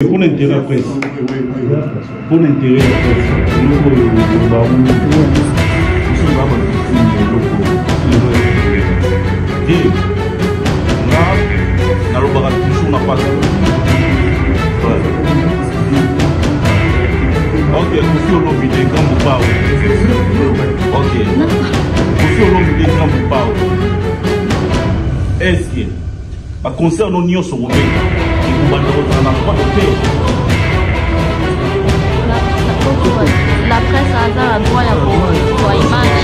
Pour l'intérêt presse. Pour l'intérêt presse. Concernant l'Union européenne, la presse a un droit à image.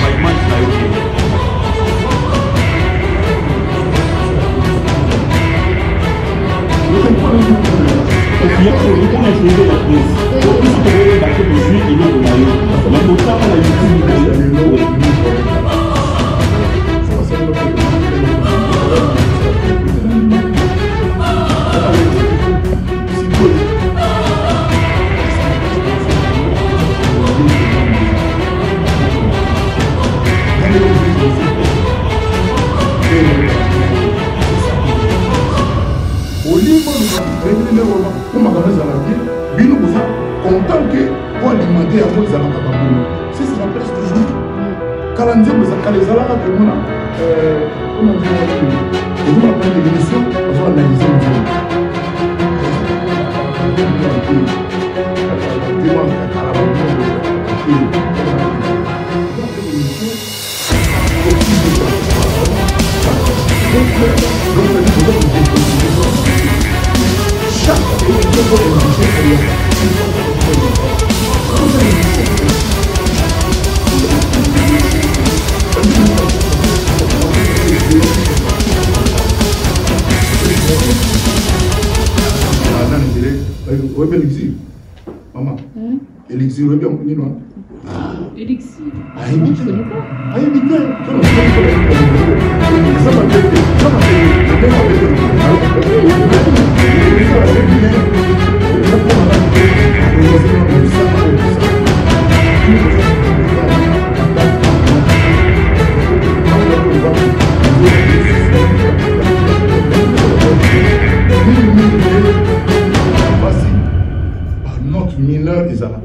Maman, Elixir, bien, Elixir. Ah, je ne connais pas. Ah, notre mineur est à la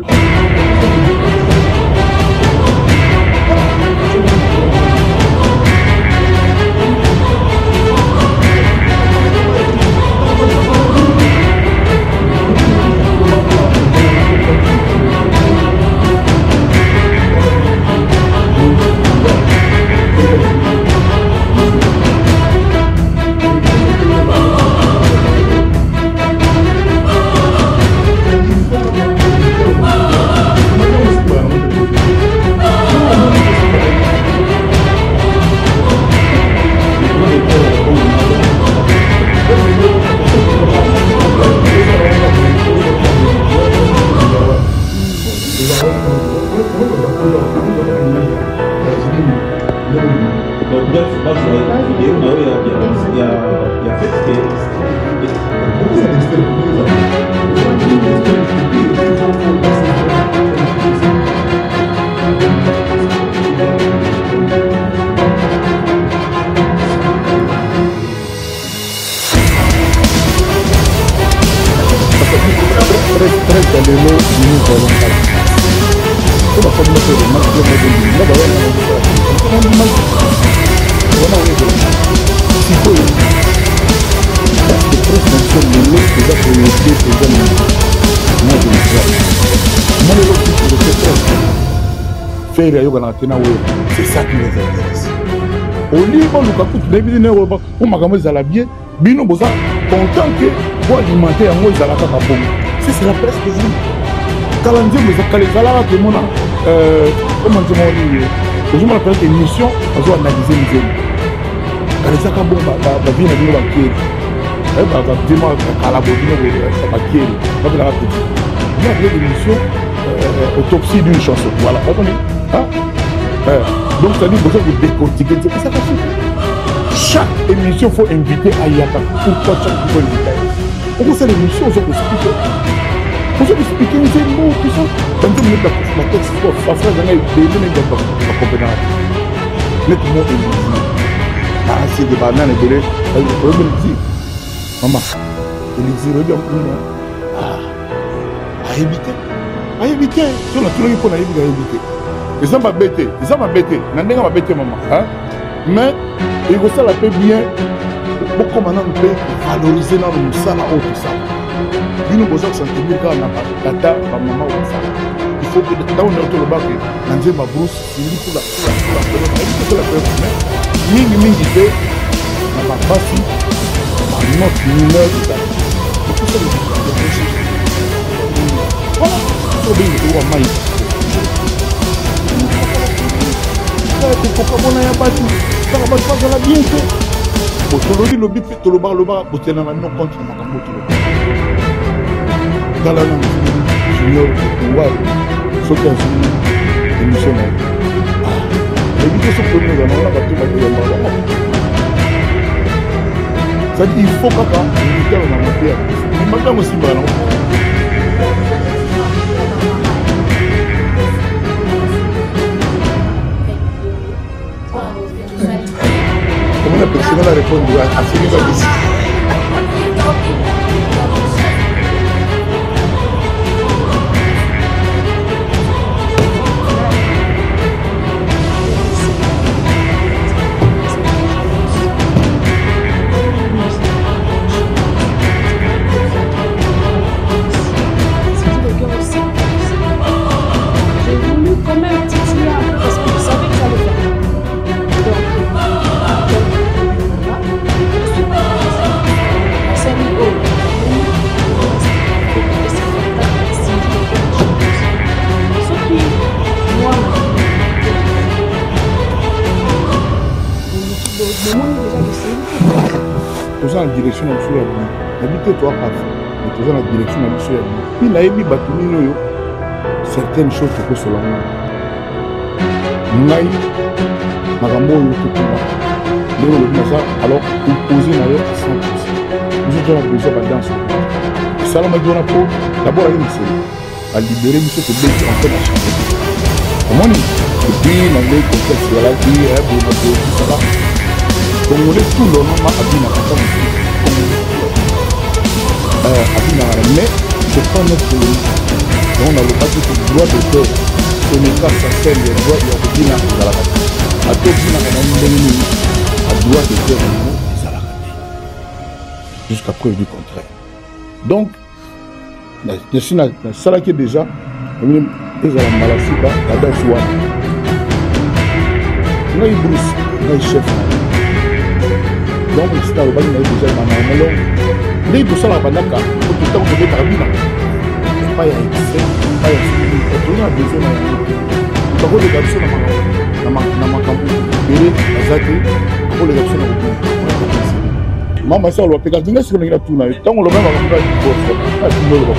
c'est ça qui les intéresse. Au libre, nous avons tout début de l'Europe, on m'a dit que bien, bino boza content que pour alimenter un mot zalaka kabon. C'est la presse que vous. Calendrier vous a calé zalaka que mon comment dire je me rappelle une émission, on doit analyser les zones. Calé zalaka bon ba bien na ba kier. Ba vraiment kala bodino ba kier. Ba la petite. Il y a une émission autopsie d'une chanson. Voilà, vous comprenez? Donc ça dit que vous décortiquer, c'est ça. Chaque émission, il faut inviter Ayaka. Pourquoi chaque fois inviter? Pourquoi c'est l'émission, on doit expliquer. On doit expliquer les mots, tout ça. Quand vous mettez la texte, il faut faire la compétence. Mettez-moi invité. Ah, c'est des bananes et des maman, Elixir, bien. Ah. éviter. À éviter. Si on a tout le monde pour éviter, à éviter. Les gens m'embêtent. N'andéga m'embêter maman. Mais il faut ça la paix bien. Beaucoup maintenant on peut valoriser dans le musala ou tout ça. Nous besoin de sentir quand on a tata, maman ou ça. Il faut que dans on est au bas que Nanzé ma brousse, il dit pour la mingi fait na ba basi ba notre numéro de ça. Tout ça voilà, so bien que on mai. Pour comment ya batu, ça va pas la bien fait. Botolodi lobi toloba loba botena na no contre na makambo toloba. Dans la langue junior ouais, sauter une émission là. Éviter ce problème là, on a battu la gueule. Ça dit il faut pas éviter on a monté. Il manque aussi ballon. Comment la personne va répondre à ce que va dire? En direction de la habité toi parfait mais tu es en direction de la puis là il y certaines choses que selon moi ngai makambo yo tout alors opposer na yo 100%. Nous avons besoin de danse ça la majora pour d'abord aller à libérer monsieur que bien en fait la chanson comment ni puis dans les contextes de la vie tout ça comme on est tout le monde a bien mais je prends notre pays. On a le droit d'auteur. Ce n'est pas ça seul le droit de la à tout droit d'auteur jusqu'à preuve du contraire. Donc, je suis dans ça qui est déjà les malasiba la dajoua. On a eu Bruce, on a eu chef. Donc, c'est déjà dans mais tout ça là pendant que tout le temps on est carabine pas y a excès pas y a on a besoin de beaucoup de garçons dans ma campagne béré azaki pour les garçons dans maman ça on va pegar dingue sur le tout là tant on le va comme ça il faut pas tout le monde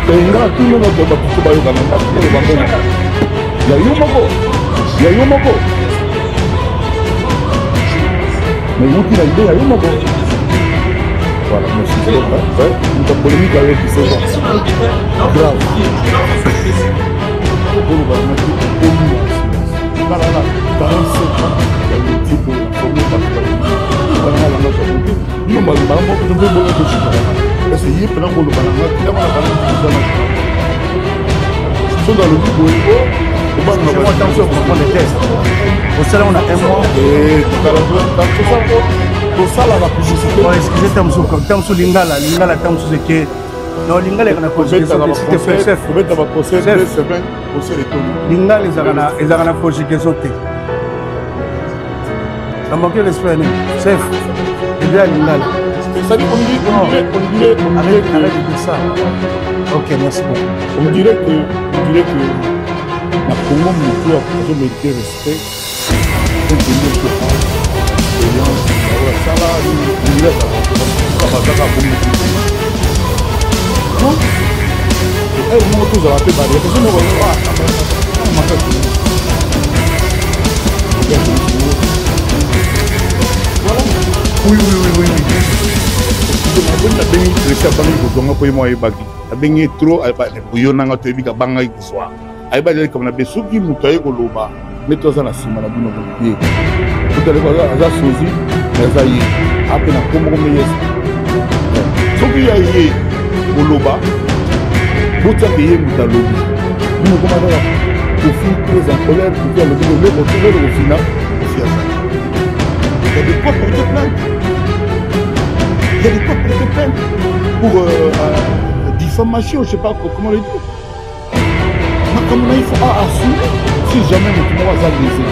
et il y a tout le monde qui va tout bailler dans la il y a eu moko mais nous qui l'a idée il y a eu moko. Voilà, mais c'est vrai, une polémique avec qui c'est grave. On a un mois. Pour ça, la publicité. Excusez moi terme sur Lingala, terme sur ce qui est. Non, Lingala est un projet. C'était fait chef. Lingala est un projet qui est sauté. Ça manque l'esprit. Chef, il est à Lingala. Ça dit on dirait arrête de dire ça. Ok, merci beaucoup. On dirait que la Congo Moutou a mérité respect. On ça là, il est non, elle monte tous à la paix barrière. Parce que nous voyons voilà. Oui. On a béni le champagne pour qu'on peut moi ébagi. A béni trop à pas bouillon n'a pas été banga y soit. A ébagi comme la besuki mutaye koloba. Mettons ça la cime la bonne pied. Vous allez voir ça sozi. Ezaïe, après la Congo Meyes. Ce qui a eu au Loba, botia ke ye moto alobi bino koma kaka kofi très en colère kofi alobi le retrouver le refina kofi azali il y a de quoi porter plainte il y a de quoi porter plainte pour diffamation je sais pas comment le dire makambo na il faut assumer si jamais moto moko aza lésé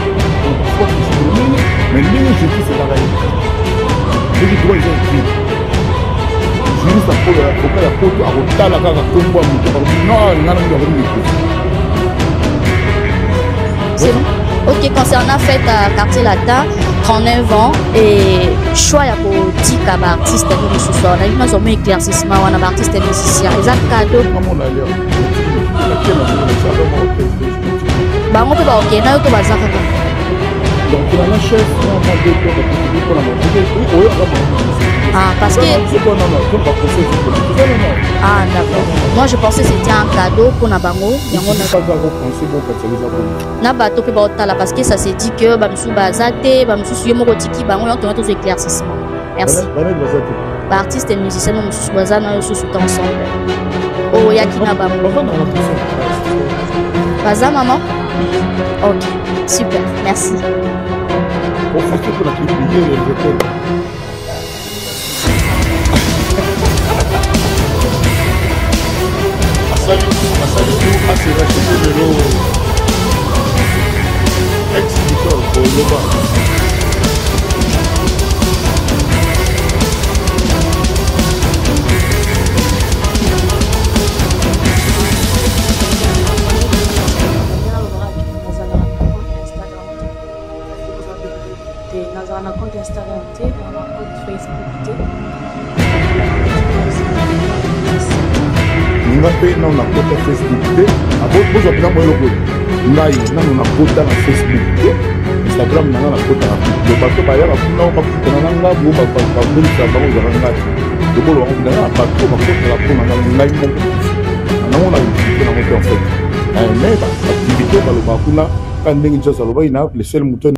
mais ndenge justice ezaka ye soki droit eza écrit juriste akoka ya poto akotala kaka kombo ya moto non nga nango yakomi mikosi. C'est bon. Ok, concernant fête à quartier latin, 39 ans et choix ya kotika ba artiste ni mususu na lima zomo éclaircissement wana ba artiste musicien eza cadeau bango pe ba ok na yo to bazaka kaka donc la chef parce que ah d'accord moi je pensais c'était un cadeau pour na bango na bato pe ba otala parce que ça s'est dit que ba musu bazate ba musu yo moko tiki bango yo to éclaircissement merci ba artiste et musicien musu bazana yo sous ensemble oh yakina bango baza maman ok super merci na compte Instagram, na compte Facebook. Nga pe na na compte Facebook te, abo bozo pina mo loko. Ngai na compte na Facebook te, Instagram na compte na. Le bato ba ya ba kuna ba kuna na nga bo ba ba bo sa ba mo za ngati. Le bolo wa kuna na bato ba compte la kuna na ngai mo. Na mo na na mo en fait. Mais ba activité ba lo ba kuna kan ndenge tsa lo ba ina le seul mouton.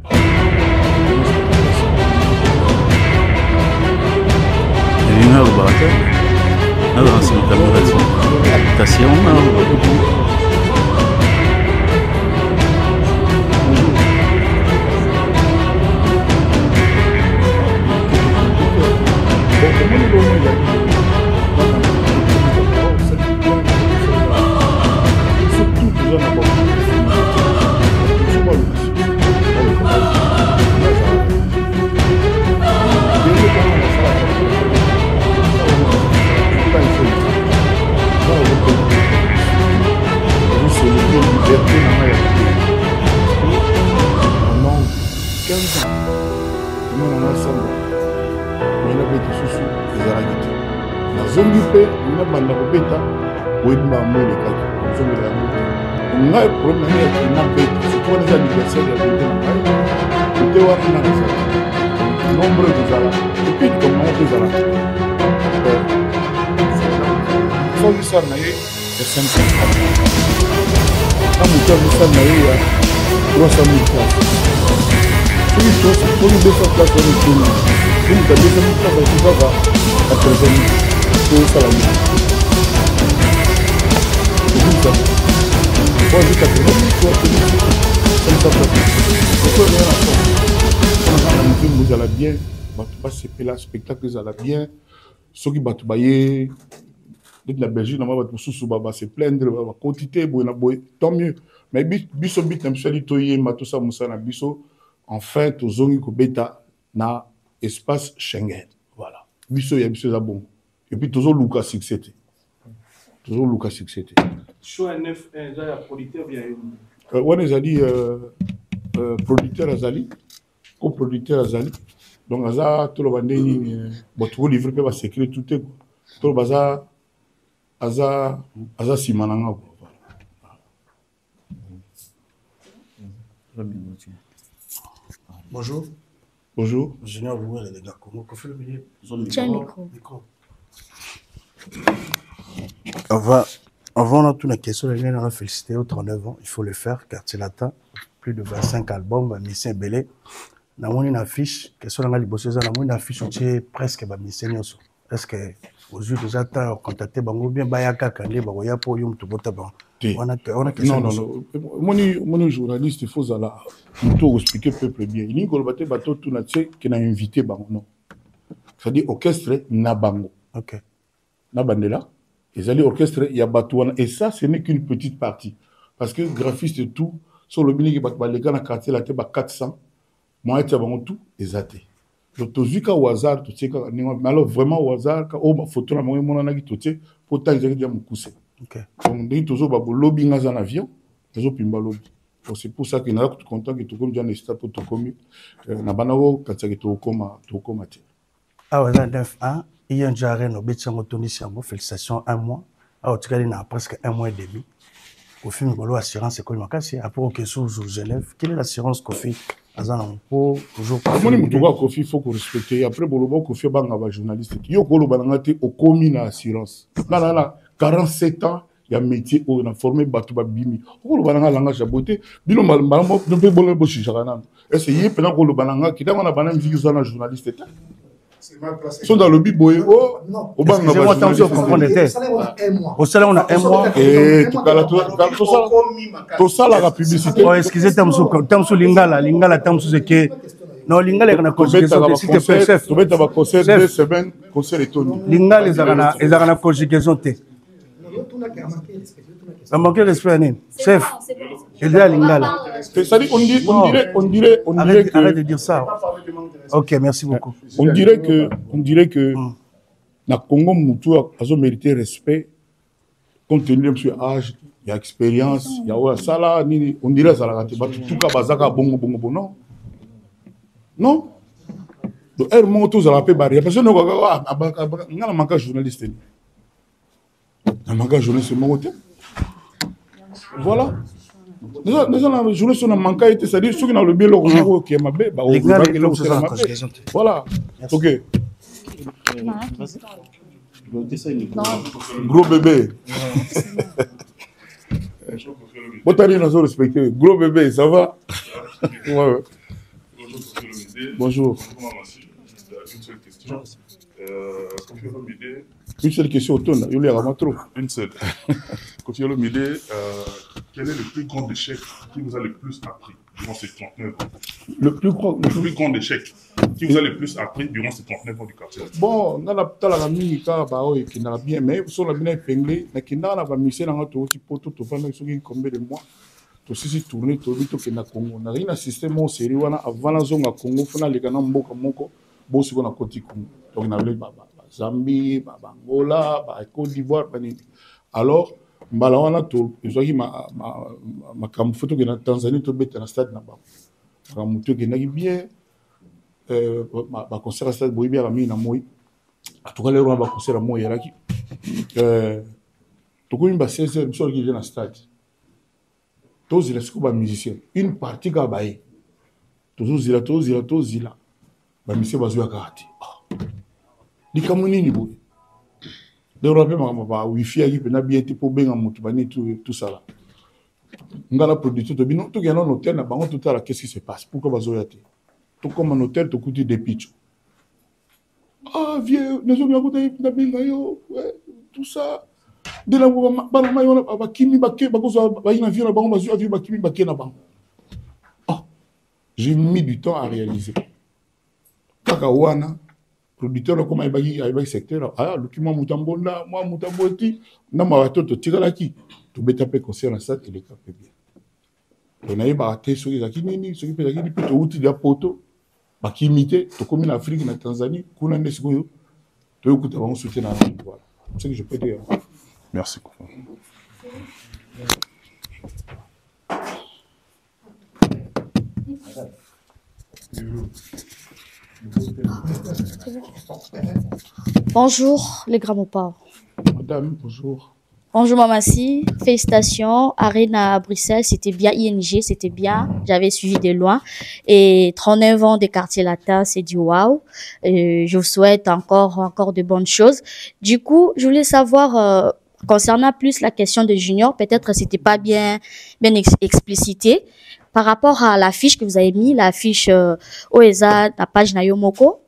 Nina lo baraka. Nada más me cambió la habitación. bien, bah c'est spectacle ça bien, ceux qui battent bailler de la Belgique normalement va sous baba se plaindre va quantité tant mieux mais biso bit na msali toye matosa musana biso enfin tozongi ko beta na espace Schengen voilà biso ya biso za bon et puis tozo luka succès choix 9 za producteur bien on les a dit producteur azali coproducteur azali donc aza tout le bandeni boto livrer pe ba secret tout est tout baza aza simananga ko bonjour bonjour ingénieur Louis les gars comment on fait le milieu tiens micro avant on a toute la question les gens féliciter au 39 ans il faut le faire quartier latin plus de 25 albums Mission Belé na moni na affiche question nga liboso za na moni na affiche on tient presque ba mission nyonso est-ce que Aujourd'hui, déjà, tu as contacté Bango bien, Bayaka, Kandé, Bagoya, pour Yum, tout bon. Non, non. Mon journaliste, il faut expliquer le peuple bien. Il y a un bateau qui a invité Bango. C'est-à-dire orchestre Nabango. Ok. Nabandela. Ils allaient orchestre Yabatouana. Et ça, ce n'est qu'une petite partie. Parce que graphiste et tout, sur le milieu qui les gars dans le quartier, là, 400. Moi, il y a tout, ils étaient. Donc, tu as au hasard, tu sais, mais alors vraiment au hasard, quand on photo, on a dit tout, pour t'as dit mon cousin. Donc, tu as au lobby dans un avion, tu as au lobby. Donc, c'est pour ça que nous sommes contents que tu comme un stade pour te commis. Na banao quand tu es au coma, Ah ouais, 9 ans, il y a un jarret au Bétchango Tunisiango, félicitations, 1 mois. Ah, tu as presque 1 mois et demi. Au film, il y a l'assurance école Makassi. Après, au question de Genève, quelle est l'assurance qu'on fait? Pour toujours. Il faut qu'on respecte. Après, Bolobo, Kofi, Banga, journaliste. Il y a au commis l'assurance. 47 ans, il y a un métier où on a formé Batouba Bimi. On a un langage à beauté. Bilo Malamo, ne peut pas le chicharan. Est-ce qu'il y a un peu de bananga qui a un vie de journaliste? Ils sont dans le biboé. Au banc, au salaire, on a 1 mois. Et tout ça, la publicité. Excusez, Tamsou Lingala, Tamsou Zeke. Non, Lingala, il y a un conjugaison. S'il te plaît, chef. Tu mets un concert 2 semaines, concert et tout. Lingala, il y a un conjugaison. Ça manque de respect, chef. Il y a Lingala. C'est-à-dire, on dirait. Arrête de dire ça. Ok, merci beaucoup. On dirait que na Congo Moutou a mérité respect compte tenu de son âge, il y a expérience, il y a ça là, on dirait ça là, tout cas bazaka bongo non. Non. Donc elle monte tous à la paix barrière parce que nous on a manqué journaliste. On a manqué journaliste voilà. Nous avons joué sur la manquée, c'est-à-dire ceux qui ont le bien le qui est ma bête, voilà. Ok. Gros bébé. Vous respecté. Gros bébé, ça va? Ouais. Bonjour. Une seule question, une seule. Continue l'idée. Quel est le plus grand échec qui vous a le plus appris durant ces 39 ans? Le plus grand échec qui vous a le plus appris durant ces 39 ans du quartier? Bon, on a la famille qui n'a bien, mais sur la bien épinglée, qui n'a pas mis ça dans notre petit poteau, tout le monde combien de mois. Tout ceci tourné, tout le monde Congo. On a rien à système au sérieux avant la zone à Congo, on a les canaux Mboka Moko, bon, c'est qu'on a côté Congo. Donc on a les Zambie, Angola, Côte d'Ivoire, alors, Mbalawana to, ezwaki ma photo que na Tanzanie to beta na stade na ba. Ka mutu ke na bien ba concert stade boy bien ami na moy. Atuka le ro ba concert moy yaraki. To ko imba 16h so ki na stade. Tous les scoba musiciens, une partie ka baé. Tous zila. Ba musicien bazwa karate. Di kamuni ni boy. De rappel ma wifi a qui n'a bien été pour bien tout ça là. On a la production de bino tout gagnant hôtel na bango tout à la qu'est-ce qui se passe pourquoi bazoyate tout comme un hôtel tout coûte des pitch. Ah vieux nous on a côté na binga yo tout ça de la ba mayo ba kimi ba ke ba ko ba ina vieux na bango ba vieux ba kimi ba ke na bango. Ah j'ai mis du temps à réaliser. Kakawana producteur comme il secteur le qui mutambonda moi mutamboti na marato tikalaki to beta pe concert na stade et le cap bien on a ba te soki za kinini soki pe za kini to uti ya poto ba kimité to comme en Afrique na Tanzanie kuna ndesiko to yokuta ba soutien na voilà c'est ce que je peux dire. Merci. Bonjour les gramopars. Madame, bonjour. Bonjour Mamassi, félicitations. Arena à Bruxelles, c'était bien ING, c'était bien. J'avais suivi de loin. Et 39 ans des quartiers Lata, c'est du waouh. Je vous souhaite encore de bonnes choses. Du coup, je voulais savoir, concernant plus la question de Junior, peut-être c'était pas bien explicité. Par rapport à l'affiche que vous avez mis, l'affiche OESA, la page Nayomoko,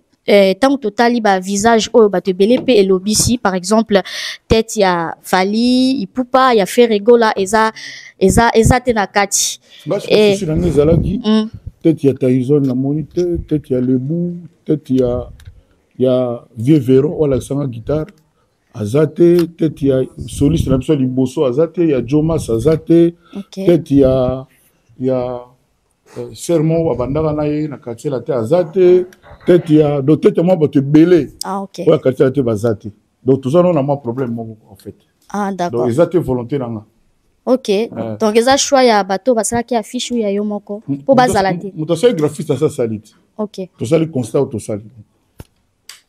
tant que total ba visage o ba te belepe et lobisi par exemple tête ya Fali Ipupa ya Ferregola eza te na kati et sur les zalaki tête ya Tyson la monite tête ya Lebou tête ya Vieux Véron wala sanga guitare azate tête ya soliste na biso liboso azate ya Jomas azate tête ya sermon wa bandaka na ye na quartier la te azate tête ya do tête moi ba te belé OK wa quartier la te bazate donc tout ça on a un problème en fait d'accord donc ezate volonté nanga OK donc eza choix ya bato basala ki affiche ya yo moko po bazala te mutasai graphiste ça salit OK to sali constat to sali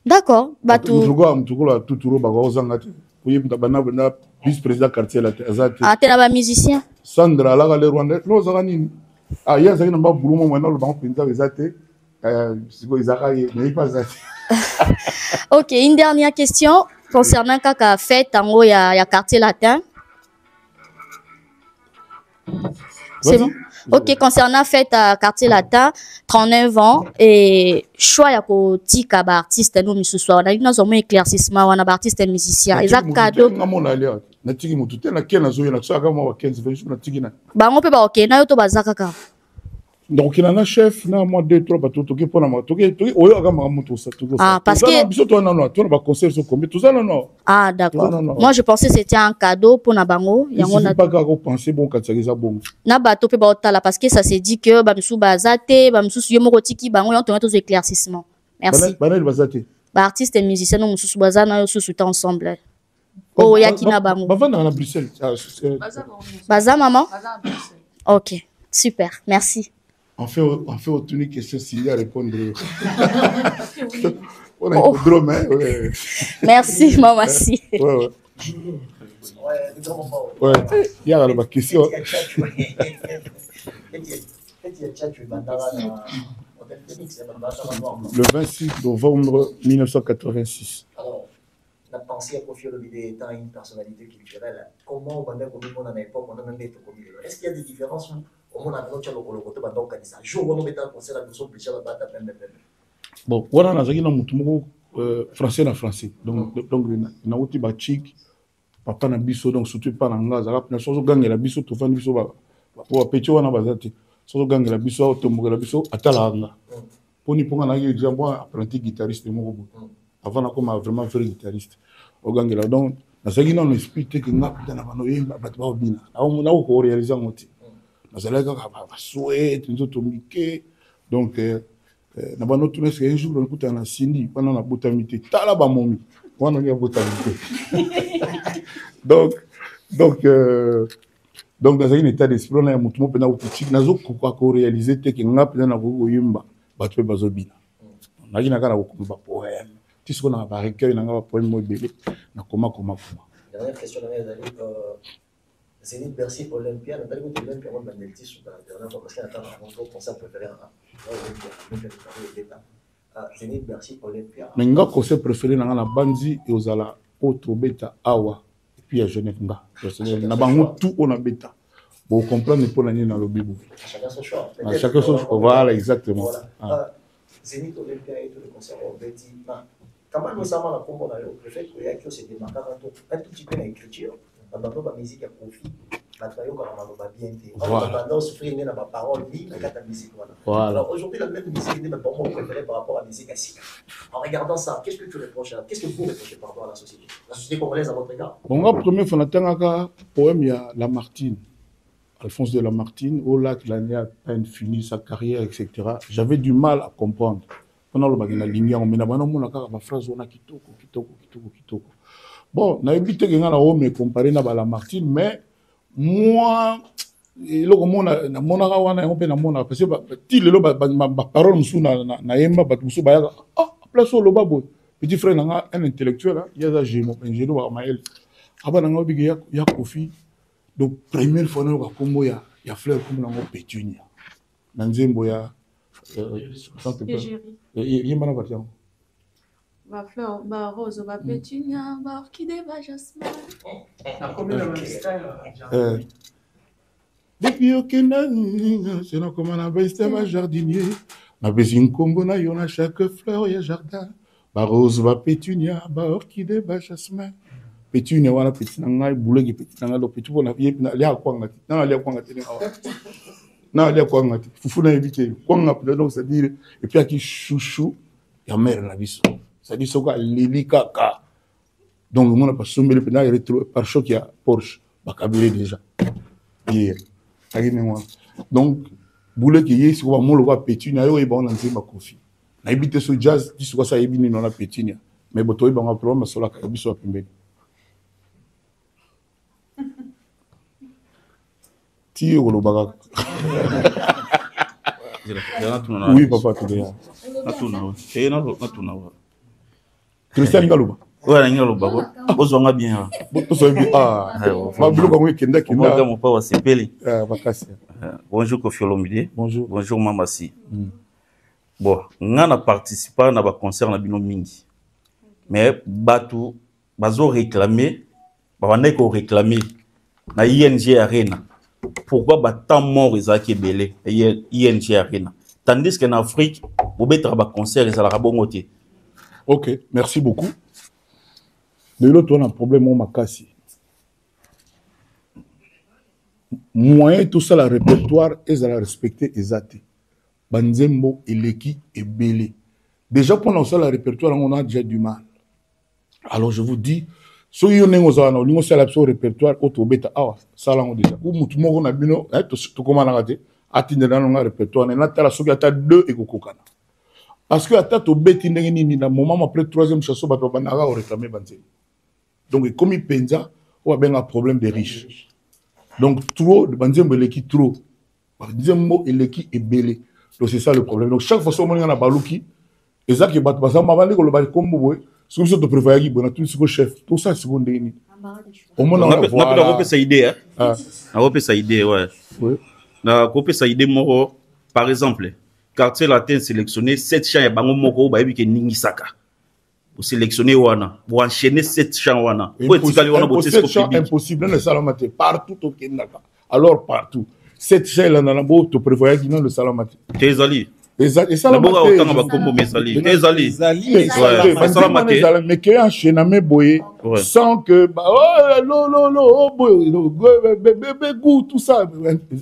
d'accord bato mutuko la tuturo ba ozanga te oye mutabana bana vice président quartier la te azate te na ba musicien Sandra la le Rwanda lo zanga nini il y a un peu de boulot maintenant le banc pinta exacté OK, une dernière question concernant kaka fête en il y a quartier latin. C'est bon? OK, concernant fête à quartier latin 39 ans et choix ya ko tika ba artiste no misusu on a eu nos éclaircissement on a ba artiste musicien ils a cadeau na tiki mutu te na kena zo na tsaka mo 15 20 jours na tiki na ba ngo pe ba OK na yo to bazaka ka donc il en a chef na moi 2 3 bato to ke pona ma to ke oyo aga ma mutu sa to parce que biso to non to ba concert so combien tout ça non d'accord moi je pensais c'était un cadeau pour na bango yango na pas ka penser bon ka tsaka bon na bato pe ba otala parce que ça s'est dit que ba msu bazate ba msu yo moko tiki bango yo to éclaircissement merci banel bazate ba artiste et musicien no msu bazana yo sous ensemble. Oh, yakina bango. Bavanda à Bruxelles. Baza maman. OK, super, merci. On fait une question s'il y a répondre. On a un drôme, hein. Merci maman, si. Ouais. Il y a la question. Le 26 novembre 1986. La pensée à confier le vidéo étant une personnalité culturelle, comment on va mettre au monde à l'époque, on a même été commis. Est-ce qu'il y a des différences où on a un autre côté, donc ça joue, on met un concert à nous sommes plus à la bataille. Bon, voilà, on a un français na français. Donc, on a outil bachik, papa na biso, donc surtout pas en gaz, on a soit gang la biso, tout fan biso, pour petit on a basé, soit gang la biso, automobil la biso, atalanga. Pour ni pour un exemple, apprenti guitariste de mon avant de comme vraiment vrai guitariste au gang là donc na sagi na expliquer que nga na bano yemba bat ba obina na ko réaliser ngoti na sala ka ba souhait nzoto mike donc na bano tout ce un jour on kuta na sindi pendant na botamité tala ba momi wana ya botamité donc dans un état d'esprit na mutu mo pena uti na zo ko réaliser te que nga pena na ko yemba bat pe bazobina na gina kana ko ba poème ce qu'on a un recueil, on a un poème modélé. Comment. Dernière question, Zénith Bercy Olympia, on a dit que l'Olympia, on a dit que la dernière fois, parce qu'il y a un concert préféré à Zénith Bercy Olympia. Mais un concert préféré dans la Banzi et aux Ala, autre bêta, Awa, et puis à Genève. On a tout, on a bêta. Pour comprendre les points dans le Bible. Chacun son choix. Chacun son choix, voilà, exactement. Zénith Olympia et tout le concert, on a dit, comment nous savons la combo le fait que Yakio s'est démarqué un tout petit peu dans l'écriture, dans la musique à profit, la trayo quand on va bien dire. On va souffrir dans la parole, ni dans la musique. Alors aujourd'hui, la même musique est pour moi préférée par rapport à la musique à Sika. En regardant ça, qu'est-ce que tu reproches, qu'est-ce que vous reprochez par rapport à la société congolaise à votre égard? Bon, la première fois, on a un poème, il y a Lamartine, Alphonse de Lamartine, au lac, l'année a peine fini sa carrière, etc. J'avais du mal à comprendre. Pendant le lumière, on met la phrase on a kitoko. Bon, on a évité que on ait comparé à Lamartine, mais moi, on a parce que parole place au babo. Petit frère, un intellectuel, il y a un géno, il y a Kofi. Donc, première fois, il y a fleur comme la pétunia. Nanzembo ya il y a une partie. Va fleur, va rose, va pétunia, va orchidée, va jasmin. Depuis aucun c'est comme un abeille, c'est un jardinier. Na bezin kombo na yo na chaque fleur ya jardin. Ba rose, ba pétunia, ba orchidée, ba jasmin. Pétunia wana petit na ngai boule ki petit na ngai lo petit bona yep na lia kwanga ti. Na lia kwanga ti na lia kwanga ti. Fufu na yebite kwanga pe donc ça dire et puis aki chouchou ya mère na biso. Ça dit soka lili kaka. Donc on a pas sommé pe na rétro par choc ya Porsche ba kabile déjà. Yeah. Donc boule ki yesi ko mo lo ba pétunia yo e ba on nzema kofi. Na yebite so jazz ti so ça yebini na pétunia. Mais boto e ba nga problème so la ka biso pembeni. Oui, papa, tu es là. Christian Galouba. Ouais, Galouba. Bonjour, bien. Bonjour, Kofi Olomide. Bonjour. Bonjour, Mamassi. Bon, on a participé à un concert na bino mingi. Mais Batu, bazo réclamé, on réclamé na ING Arena. Pourquoi tant mort Isaac Belé et ING Arena? Tandis qu'en Afrique, vous avez un concert et ça la rabongoté. Ok, merci beaucoup. De l'autre, on a un problème au Makassi. Moyen tout ça, le répertoire, ils ont respecté Ezate. Banzembo, Eleki et Belé. Déjà, pendant ça, le répertoire, on a déjà du mal. Alors, je vous dis, si vous avez un répertoire, autobeta awa salango déjà. Ou mutu moko na bino, to komana ngate, atinde na nga répertoire, na tala soki ata 2 ekokokana. Parce que ata to beti ndenge nini na moment après 3e chanson bato banaka o réclamer banzeli. Donc comme il penza, on a bien un problème de riches. Donc trop de banzembo eleki trop. Banzembo eleki ebele. Donc c'est ça le problème. Donc chaque fois que on a baluki, ezaki ki bato basamba bandi ko lo ba kombo boy. Si vous êtes préféré, vous avez tout chef. Tout ça, c'est bon. On a copié sa idée. On a copié sa idée, ouais. On a copié sa idée, par exemple, quartier latin sélectionné 7 chants et bango moko ba yebike ningisaka. Vous sélectionnez wana, vous enchaînez 7 chants wana. Impossible, le salamate partout au Kenya. Alors partout. 7 chants là dans la boîte, tu prévoyais qu'il y a le salamate. Tezali. Et ça, mais qui enchaîné boye sans que tout ça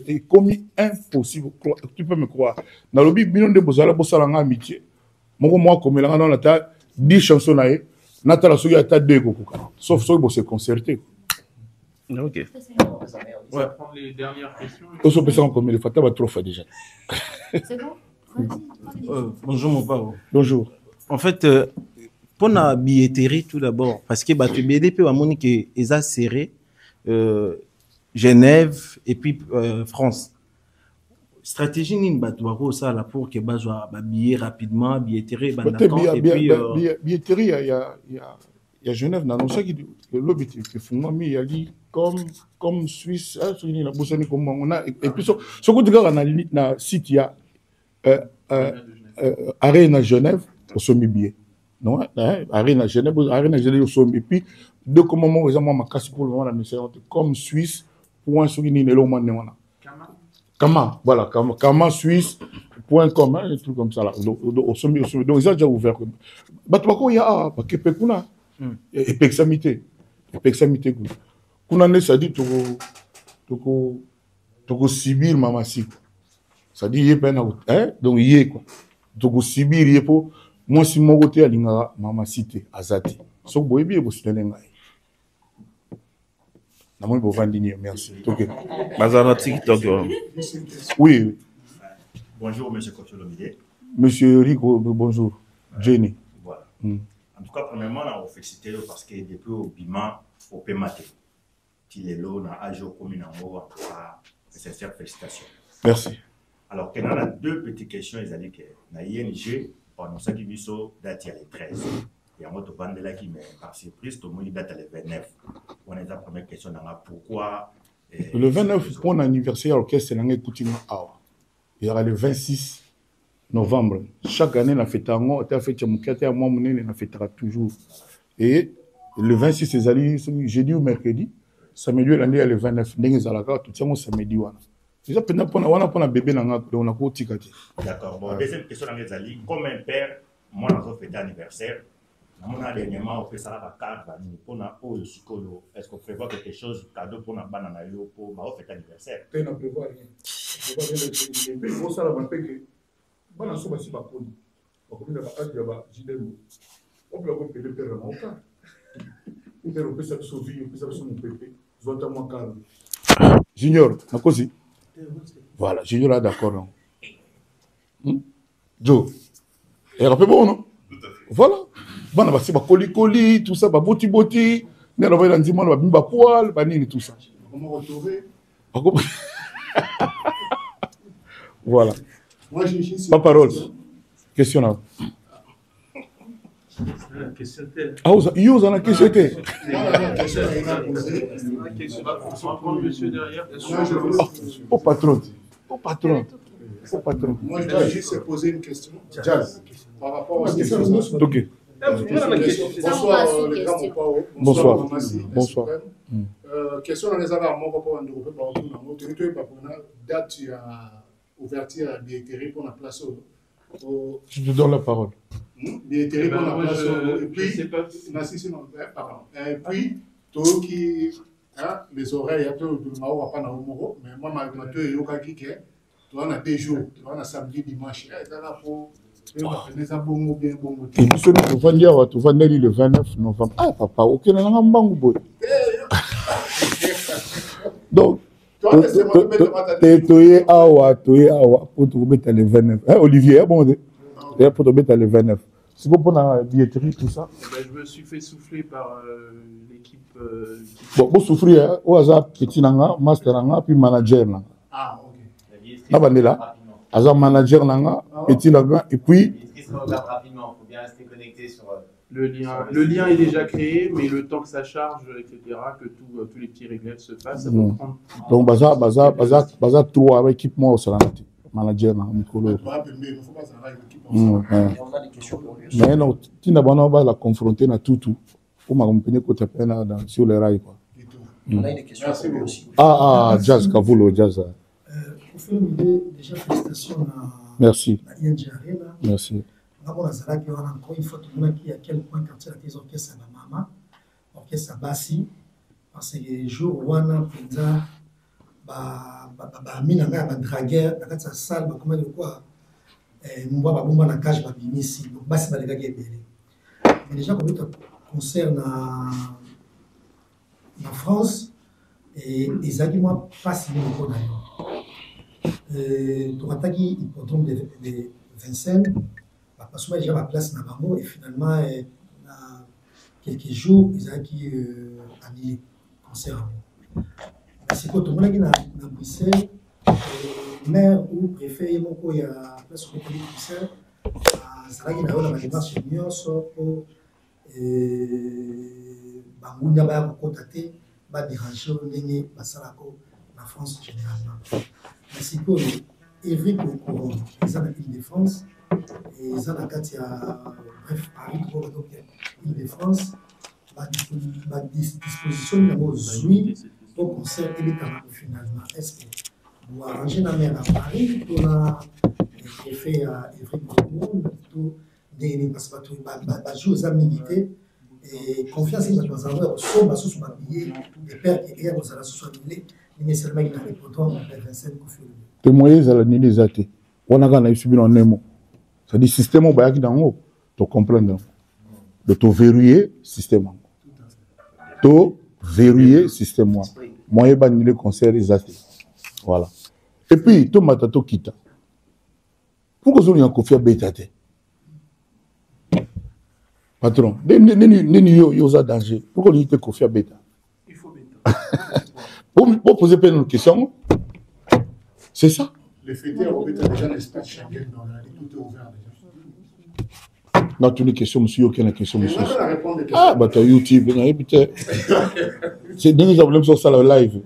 est commis impossible. Tu peux me croire. Dans le but, million de bozala bosalanga amitié. Moi comme là dans la table 10 chansons naé, Natala soki ata 2 kokoka. Sauf ceux qui se concerter. OK. On va prendre les dernières questions. On se peut comme les fataba trop fait déjà. C'est bon? Bonjour mon père. Bonjour. En fait, pour la billetterie tout d'abord, parce que bah, tu BDP à mon que ESA serré, Genève et puis France. Stratégie ni batouaro ça là pour que bah soit billet rapidement, billetterie et puis billetterie il y a Genève non ça qui que l'objectif que font mais il y a dit comme Suisse sur la Bosnie comme on a et puis ce que tu regardes na site il y a Arena Genève au sommet billet non Arena Genève au sommet et puis deux comme moment vraiment ma casse pour le moment la comme Suisse point sur une île au monde Kama voilà Kama Suisse .com un truc comme ça là au sommet donc ils ont déjà ouvert bah tu vois il y a parce que pekuna et pexamité kuna ne ça dit toko Sibir mamasi ça dit yé pena hein donc yé quoi toko Sibir yé po moi si mon côté alinga mamacité azati so boyebi bo sitenenga na moi bo vandini merci OK bazana TikTok oui bonjour monsieur Kofiolomide monsieur Rico bonjour Jenny voilà en tout cas premièrement on félicite parce que depuis au Bima au Pemate il est là on a agi au commune en haut en tout cas sincères félicitations merci. Alors, il y a 2 petites questions. Ils ont dit que dans l'ING, pendant ce qui est date il y a les 13. Il y a un autre bande là qui met par surprise, tout le monde date les 29. On a la première question pourquoi. Le 29, pour l'anniversaire à l'orchestre, c'est l'année Coutinho Awa. Il y aura le 26 novembre. Chaque année, on a fait un mois, on a fait un mois, on a fait toujours. Et le 26, c'est jeudi ou mercredi. Samedi, l'année, il y a le 29. Tout ça, samedi. déjà pendant pour un bébé on a quoi tikati. D'accord. Bon, deuxième question dans les alliés, comme un père, moi dans un fête d'anniversaire, on a dernièrement on fait ça la carte pour na o sikolo. Est-ce qu'on prévoit quelque chose cadeau pour na banana yo pour ma fête d'anniversaire? On ne prévoit rien. On prévoit rien. Ça la va que bana so ba si ba koni. On peut na pas ba jidelo. On peut pas payer père na oka. On peut ça sauver, on peut ça son pépé. Zota moi calme. Junior, na così. Voilà, Junior là d'accord. Joe. Et rappelez bon non? Voilà. Bana ba si ba koli tout ça ba boti. Ne la va dans dimon ba bimba poil, ba nini tout ça. Comment retrouver? Voilà. Moi j'ai pas parole. Question là. Ah, vous avez une question. Au patron. Au patron. Au patron. Moi, je dois juste poser une question. Jazz. Par rapport à ce question. Ok. Bonsoir, les gars, bonsoir. Bonsoir. Question dans les affaires, mon papa, on peut pas retourner dans mon territoire, parce que date à ouverture à billetterie pour la place. Je te donne la parole. Billetterie pour la place. Et puis, tout qui. Les oreilles, il y a tout le monde va pas dans le moro, mais moi, malgré tout, il y a qui est. Tu as des jours, tu as samedi, dimanche. Et puis, tu vas venir le 29 novembre. Ah, papa, ok, on a un bango. Donc, tu es awa pour te remettre le 29. Olivier, bon, pour te remettre le 29. C'est bon pour la billetterie, tout ça. Je me suis fait souffler par l'équipe. Bon, vous souffrez, au hasard, petit nanga, master nanga, puis manager nanga. Ah, ok. La bande là, hasard manager nanga, petit nanga, et puis. Rapidement, il faut bien rester connecté sur. Le lien est déjà créé, mais le temps que ça charge, etc., que tous les petits réglages se fassent, ça peut prendre. Donc, baza trois avec équipement au salon. Manager, Nicolo. On a des questions pour lui. Mais non, tu n'as pas la confronter à tout. Pour m'accompagner sur les rails. On a des questions pour lui aussi. Ah, Jazz, Kavulo, Jazz. Pour faire une idée, déjà, félicitations à. Merci. Merci. Encore une fois, tout le monde qui à quel point quand il y a des orchestres à la maman, orchestre à Bassi, parce que les jours où on a mina ba dragueur dans cette salle ba comment dire quoi mwa ba bomba na cage ba bimisi donc Bassi ba les belé. Mais déjà comme ça concerne en France et les arguments pas si bien pour d'ailleurs. Pour attaquer l'hippodrome de Vincennes, parce que déjà ma place dans Bango et finalement quelques jours ils ont annulé concert. C'est quand on a dit dans Bruxelles, maire ou préfet, il y a place où on dit Bruxelles, ça a été la démarche mieux pour Bango n'a pas contacté, pas déranger l'ennemi, la France généralement. Mais c'est que Évry pour ils ont l'île de France et ils ont la carte bref Paris pour l'île de France, la disposition de la au concert et les camarades finalement. Est-ce que vous arrangez la mer à Paris pour la fait à Évry pour le monde, tout des parce que tout va jouer aux amitiés et confiance dans nos envois sont sous sous papier des pères et hier vous allez sous annulé mais seulement il a les potents de 25 confus. Témoigner à l'année des athées. On a gagné subi dans Nemo. Ça dit système au bayak dans haut. Tu comprends de te verrouiller système. To verrouiller système. Moi, j'ai banni le concert des athées. Voilà. Et puis, tout matato kita. Pourquoi vous avez un confiance bêtate? Patron, vous avez danger. Pourquoi vous avez confiance bêta? Il faut bêta. Pour poser une question, c'est ça. Les fêteurs ont déjà l'espace Schengen dans la tout est ouvert déjà. Non, tu as une question, monsieur, aucune question, monsieur. Ah, bah, tu as YouTube, c'est nous avons même sur ça le live.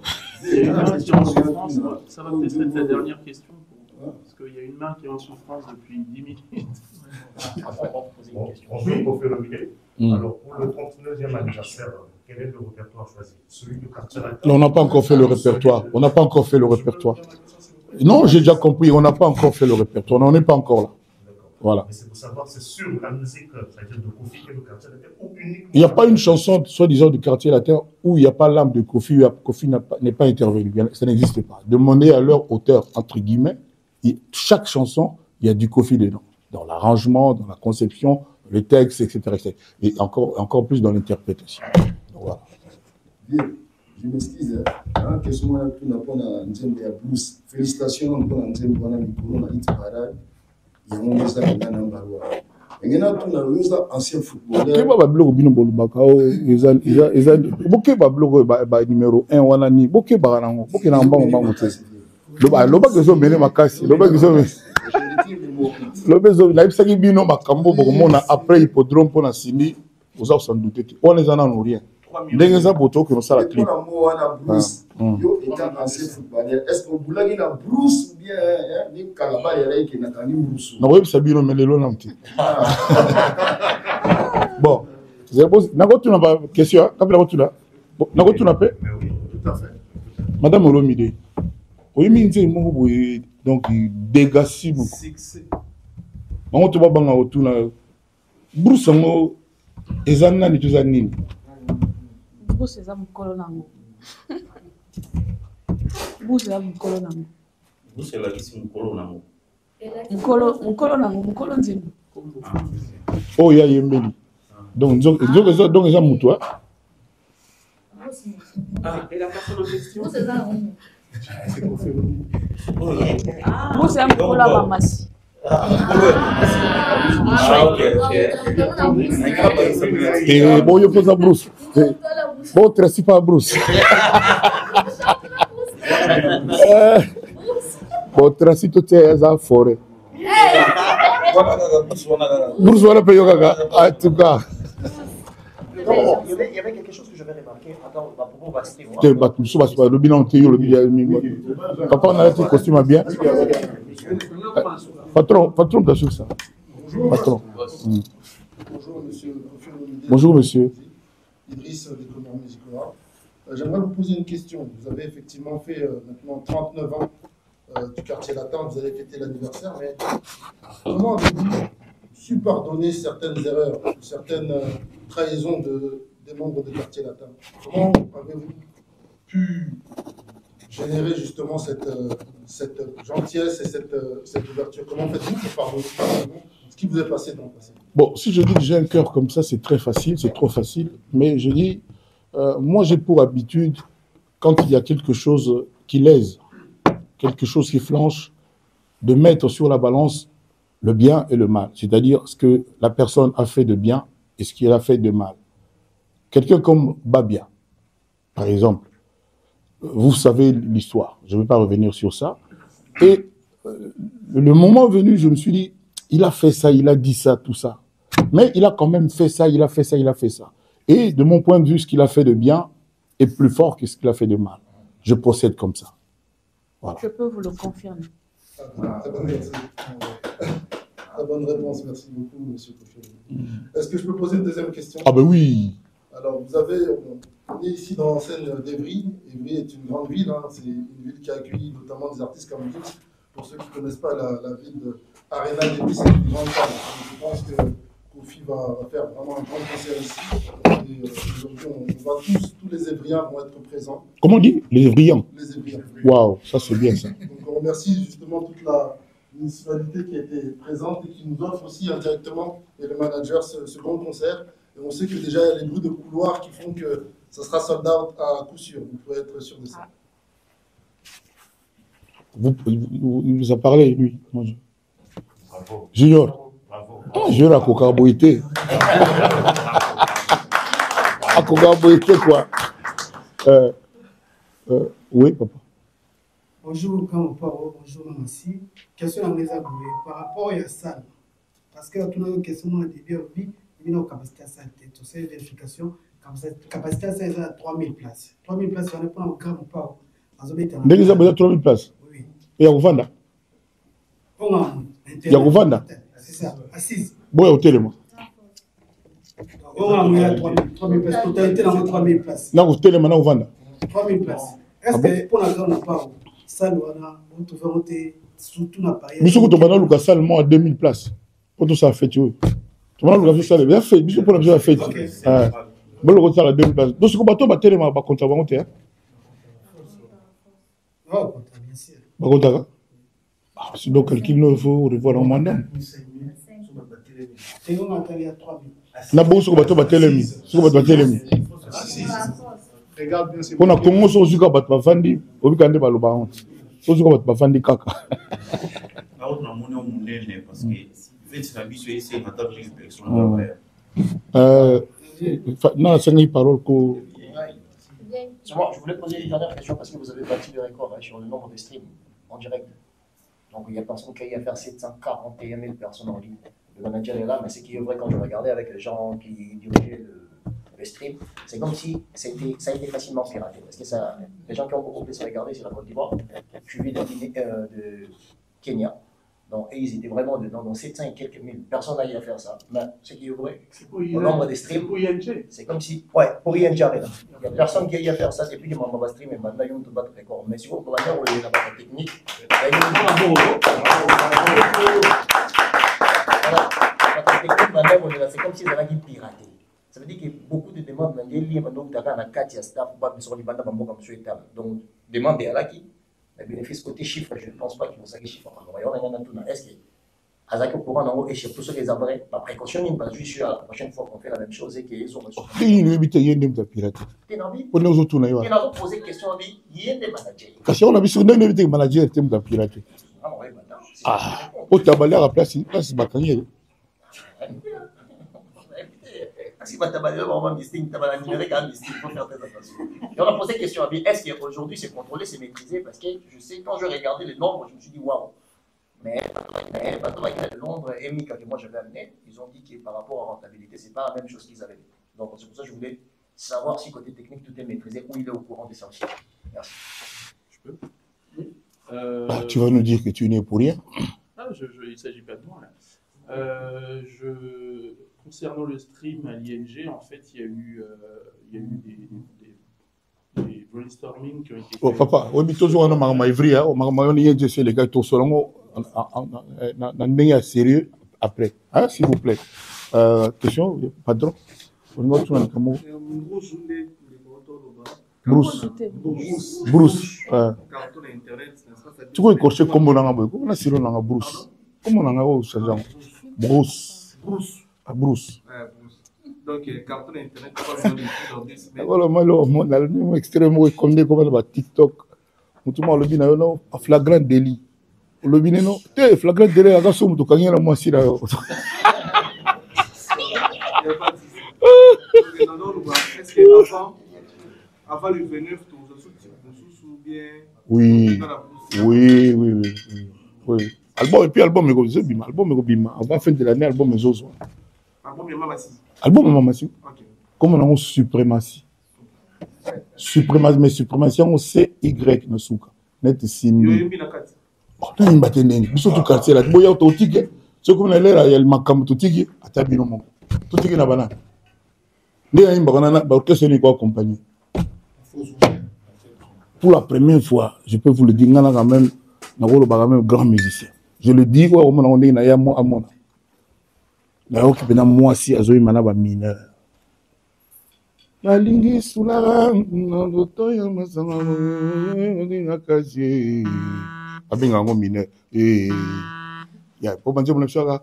Ça va peut-être être la dernière question, parce qu'il y a une main qui est en souffrance depuis 10 minutes. Bonjour, professeur Olivier. Alors, pour le 39e anniversaire, quel est le répertoire choisi? Celui de quartier. Non, on n'a pas encore fait le répertoire. On n'a pas encore fait le répertoire. Non, j'ai déjà compris, on n'a pas encore fait le répertoire, on n'en est pas encore là. Voilà. Mais c'est pour savoir, c'est sur la musique, c'est-à-dire de Kofi et le quartier latin, ou uniquement. Il n'y a pas une chanson, soi-disant, du quartier latin où il n'y a pas l'âme de Kofi, où Kofi n'est pas intervenu. Ça n'existe pas. Demandez à leur auteur, entre guillemets, chaque chanson, il y a du Kofi dedans. Dans l'arrangement, dans la conception, le texte, etc. etc. Et encore plus dans l'interprétation. Voilà. Je m'excuse. Question là, tout n'a pas un blues. Félicitations pour un thème pour un micro, un hit parade. Il y a un mot ça qui est un barreau. Et il y a tout un ancien footballeur. Qui va bloquer bino bolubakao ils boké ba bloquer ba numéro 1 wana ni boké ba nango boké na mbango mbango te. Loba que zo mene makasi loba que zo loba zo na ibsaki bino makambo bokomona après hippodrome pour na sini oza sans douter on les en a rien. Ndenge za boto que no sala clip. Yo étant ancien footballeur, est-ce que vous l'avez na Bruce bien ni Kalaba yele qui na kani Bruce. Na web sabino melelo namti. Bon, na ko tuna ba question, kabla ko tuna. Na ko tuna pe? Tout à fait. Madame Olomide. Oyimi nze mo boye donc dégasi beaucoup. Bango to ba banga otuna. Bruce ngo ezana ni tuzanini. Bruce eza mukolo nango. Bruce eza mukolo nango. Bruce ela kisi mukolo nango. Mukolo nango, mukolo nzima. Oh ya yembeli. Donc eza mutu. Ah, et la personne en question. Bruce eza nango. Bruce eza mukolo ba masi. Et bon, il faut ça Bruce. Bon, Tracy pas Bruce. Bon, Tracy tout est à forêt. Bruce voilà payer gaga. En tout cas. Il y avait quelque chose que j'avais remarqué. Attends, on va citer. Le bilan le bilan. Papa, on a le costume bien. Patron, bien sûr ça. Patron. Bonjour, monsieur. Bonjour, monsieur. Idriss des Commerces Musicaux. J'aimerais vous poser une question. Vous avez effectivement fait maintenant 39 ans du quartier latin. Vous allez fêter l'anniversaire, mais comment avez-vous su pardonner certaines erreurs, certaines trahisons des membres du quartier latin? Comment avez-vous pu générer justement cette gentillesse et cette ouverture? Comment faites-vous pour pardonner ce qui vous est passé dans le passé? Bon, si je dis que j'ai un cœur comme ça, c'est très facile, c'est trop facile. Mais je dis, moi j'ai pour habitude, quand il y a quelque chose qui lèse, quelque chose qui flanche, de mettre sur la balance le bien et le mal. C'est-à-dire ce que la personne a fait de bien et ce qu'elle a fait de mal. Quelqu'un comme Babia, par exemple, vous savez l'histoire, je ne vais pas revenir sur ça. Et le moment venu, je me suis dit, il a fait ça, il a dit ça, tout ça. Mais il a quand même fait ça, il a fait ça, il a fait ça. Et de mon point de vue, ce qu'il a fait de bien est plus fort que ce qu'il a fait de mal. Je procède comme ça. Voilà. Je peux vous le confirmer. Très bonne réponse, merci beaucoup, monsieur Kofi. Est-ce que je peux poser une deuxième question? Ah ben oui. Alors, on est ici dans l'enseigne d'Evry. Evry est une grande ville, hein. C'est une ville qui accueille notamment des artistes comme vous. Pour ceux qui ne connaissent pas la ville de Arena d'Evry, c'est une grande salle. Je pense que Kofi va faire vraiment un grand concert ici. Et aujourd'hui, on va tous les Évriens vont être présents. Comment on dit? Les Évriens. Les Évriens. Waouh, ça c'est bien ça. Donc on remercie justement toute la municipalité qui a été présente et qui nous offre aussi indirectement, et le manager, ce grand concert. Et on sait que déjà il y a les bruits de couloir qui font que ça sera sold out à coup sûr. Vous pouvez être sûr de ça. Il vous a parlé, lui. Bravo. Junior. Bravo. Ah, Junior à Kokaboïté. À Kokaboïté, quoi. Oui, papa. Bonjour, Kamoparo. Bonjour, Mamassi. Question à mes agoulés. Par rapport à la salle, parce que tout le monde a une question au début, il y a une capacité à salle. Tout ça, vérification. Capacité à salle, c'est à 3000 places. 3000 places, on n'est pas en Kamoparo. Dès qu'ils ont besoin de 3000 places. Oui. Et à Ouvanda. Il y a Ouvanda. C'est ça, assise. Bon, il y a hôtel, moi. On a 3000 places. Totalité dans 3000 places. Là, hôtel, maintenant, Ouvanda. 3000 places. Est-ce que pour la grande part, salle wana on te fait surtout na Paris. Biso ko to bana luka salle mo à 2000 places. Pour tout ça fait tu. Tu vas luka salle bien fait, biso pour la biso fait. Bon le salle à 2000 places. Donc ce ko bato ba telema ba compta ba monter. Oh, bien sûr. Ba compta. Ah, c'est donc quelqu'un il faut revoir en mandat. Et on a calé à 3000. Na bon ce ko bato ba telemi. Ce ko bato ba telemi. Regarde bien c'est. On a Congo so zuka bato ba fandi, obikande ba loba honte. So zuka bato ba fandi kaka. On a mon nom parce que c'est la vie c'est une table d'expression. Non, c'est une parole que. Je voulais poser une dernière question parce que vous avez battu le record sur le nombre de streams en direct. Donc il y a personne qui a fait 741 000 personnes en ligne. Le manager est là, mais ce qui est vrai quand je regardais avec les gens qui dirigeaient le stream, c'est comme si ça a été facilement piraté. Parce que ça, les gens qui ont beaucoup plus regardé, c'est la Côte d'Ivoire, suivi de Kenya. Donc, et ils étaient vraiment dedans, donc 700 et quelques mille. Personne n'a eu à faire ça. Mais ce qui est vrai, au nombre de streams, c'est comme si. Ouais, pour ING, il n'y a personne qui a eu à faire ça depuis que mon stream et maintenant ils ont tout battre record. Mais si vous pouvez faire la bataille technique, c'est comme si ils avaient piraté. Ça veut dire que beaucoup de demandes dans les livres, donc, dans la carte, il y a staff, sur les bandes comme monsieur Etam. Donc, demandez à la qui. Les bénéfices côté chiffres, je ne pense pas qu'ils vont s'agir chiffres. Est-ce que Azaki au courant et chez tous ceux qui ont par précaution, ils vont juste la prochaine fois qu'on fait la même chose et qu'ils ont reçu. Il y a des pirates. On nous autour d'ailleurs. Il a posé question, il y a des managers. Parce qu'on a vu sur des managers qui ont piraté. Ah, au tabac à la place, c'est bacanier. Si on a posé question à lui, est-ce qu'aujourd'hui c'est contrôlé, c'est maîtrisé? Parce que je sais, quand je regardais les nombres, je me suis dit waouh. Mais le nombre émis que moi j'avais amené, ils ont dit que par rapport à la rentabilité, c'est pas la même chose qu'ils avaient. Donc c'est pour ça que je voulais savoir si côté technique tout est maîtrisé ou il est au courant des sorties. Merci. Je peux? Tu vas nous dire que tu n'es pour rien? Ah, il ne s'agit pas de moi là. Concernant le stream à l'ING, en fait, il y a eu des brainstorming qui ont été faits. Oh, papa, oui, mais toujours on a marre vrai, on y est, les gars, tout seul, on est sérieux après. Hein, s'il vous plaît. Question, patron. Bruce. Tu vois, écorché comme on a comment est-ce qu'on a Bruce? Comment on a Bruce? Bruce. Donc, carton internet, voilà, moi, mon extrêmement condamné comme le TikTok. Tout le monde le dit, non, flagrant délit. Le binet, non, flagrant délit, la gamme, tout le monde, moi, si là. Est-ce qu'avant le 29, tu vous souviens? Oui. Album, et puis album, mais avant la fin de l'année, album, mais aussi. Album Mamassi. Comme on a une suprématie. Mais suprématie, on sait Y na souka. Net simbi. On a une bataille. Surtout quartier là. Boya autotique. Ce qu'on a l'air, il y a le makam autotique. Atabino mon. Tout est na banane. Les gens banana, qu'est-ce que quoi accompagner. Pour la première fois, je peux vous le dire, on a quand même un grand musicien. Je le dis, on est na moi à moi. D'ailleurs, qui pendant moi si azoï manaba mineur. La lingi soula ndoto ya masanga ndinga kazi. Abinga ngo mineur. Ya po banje bona shaka.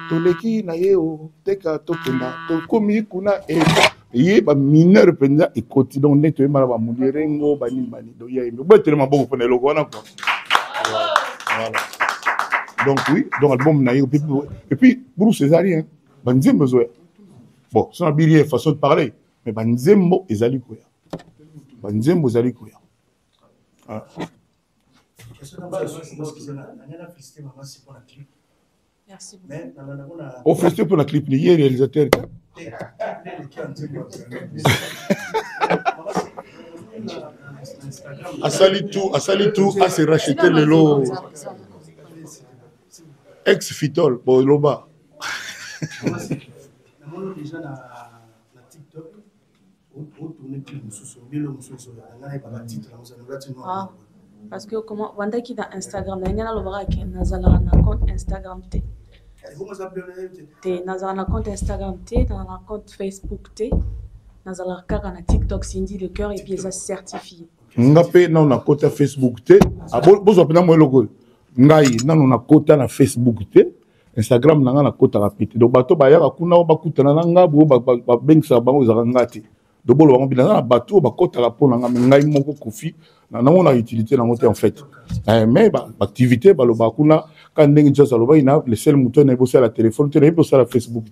Toleki na yeo teka tokenda tokomi kuna ye ba mineur penza ekoti donc neto manaba mundirengo bani do ya yembe. Bo tellement bon pour le wana quoi. Voilà. Donc oui, donc album na et puis Bruce Césarien, banzembo zo. Bon, c'est une belle façon de parler, mais banzembo ezali koya. Banzembo ezali koya. Ah. Merci beaucoup. On félicite pour la clip, il y a réalisateur. Asali tout, à se racheter le lot. Ex-Fitol, bon, Loba. Déjà na TikTok, on tourne plus sous le titre. Parce que comment Wanda qui dans Instagram, il y a un compte Instagram T. Nazala na compte Instagram T, dans un compte Facebook T, nazala kaka na TikTok Cindy le cœur et puis ça certifié. Ngapé na na compte Facebook T, bozo pena mo logo. Ngai na na compte na Facebook T, Instagram na na compte rapide. Donc bato ba ya kuna ba kutana na ngabo ba bengsa bango za ngati. Donc bolo bango bina na bato ba compte la pona ngai moko kofi na na utilité na ngote en fait. Mais ba activité ba lo ba kuna quand ndenge just aloba ina le seul mouton na bosser la téléphone te na bosser la Facebook.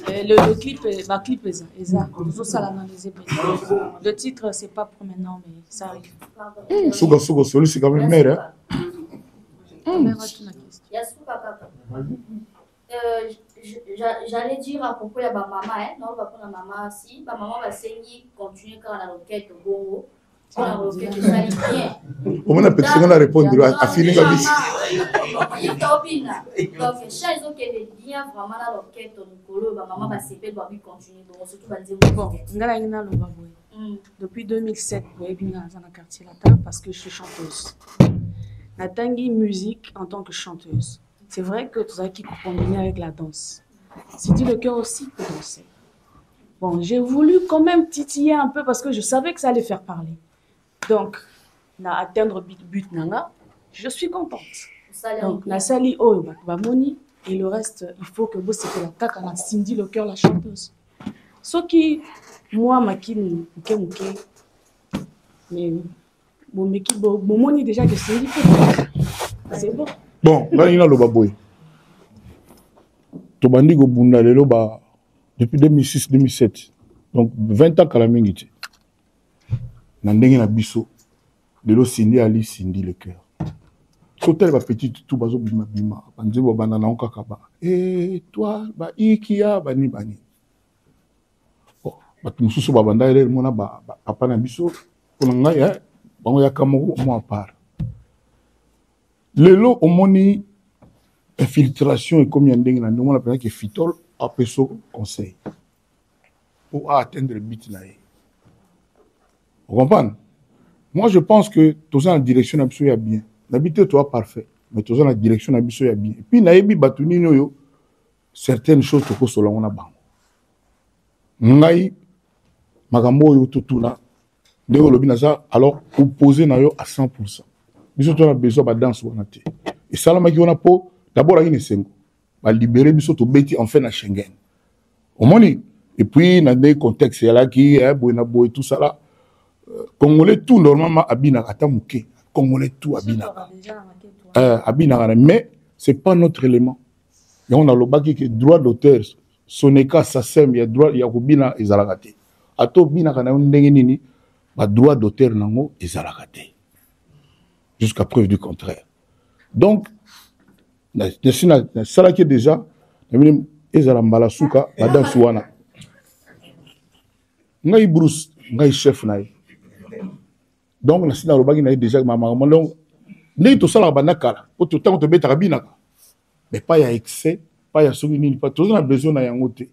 Le clip ma clip est ça le titre c'est pas pour maintenant mais ça arrive. Suga solo c'est quand même mère. J'allais dire à propos de ma maman, non, on va prendre la maman si, ma maman va saigner, continuer quand la roquette au bon. Quand la roquette est salie bien. On a peut-être répondre à finir la vie. Donc, chaque fois qu'elle est bien, vraiment la roquette au Nicolo, ma maman va s'épée, va continuer. Donc, surtout, va dire bon. Depuis 2007, je suis dans le quartier latin parce que je suis chanteuse. La tangi musique en tant que chanteuse. C'est vrai que tout ça qui combine avec la danse. C'est dit le cœur aussi peut danser. Bon, j'ai voulu quand même titiller un peu parce que je savais que ça allait faire parler. Donc, na atteindre but nanga, je suis contente. Donc, la sali oh ba moni et le reste, il faut que vous c'était la kaka na Cindy le cœur la chanteuse. Ce qui moi makini muke mais bon meki bon moni déjà que Cindy c'est bon. Bon, là, il y a le baboy. Tobandi go bunda lelo ba depuis 2006-2007. Donc 20 ans kala mingi. Na ndenge na biso. Lelo Cindy ali Cindy le cœur. Sotel ba petite tout bazo bima bima. Banze bo bana na onka ba. Et toi ba ikia bani bani. Bon, ba tumususu ba banda ele mona ba papa na biso. Pour ngai bango ya kamoko mo à part. Lelo omoni infiltration et comme yandeng na ndongo na pena que fitol apeso conseil pour atteindre le but nae. Vous comprenez? Moi je pense que tous en direction absolue bien. L'habitude toi parfait, mais tous en la direction absolue bien. Et puis naebi batuni yo certaines choses to ko solo na bango. Ngai magambo yo tutuna ndeko lobi na ça alors opposé na yo à 100%. Biso to na besoin ba danse wana te. Et salama ki wana po d'abord il sengo. Ba libérer biso to beti en fait na Schengen. Au moni et puis dans des contextes là qui boina boy tout ça là congolais tout normalement abina ata muke. Congolais tout abina. Abina mais c'est pas notre élément. Et on a le baki que droit d'auteur soneka ça sème il y a droit il y a kobina ezalakate. Ato bina kana ndenge nini ba droit d'auteur nango ezalakate. Jusqu'à preuve du contraire. Donc, ça qui est déjà, ezalambala souka, madame Souana. Ngai Bruce, ngai chef naï. Donc, na sina robagi naï déjà maman. Donc, n'est tout ça la banakala. Pour tout temps, on te met à binaka. Mais pas y a excès, pas y a souvenir, pas tout ça a besoin na yangote.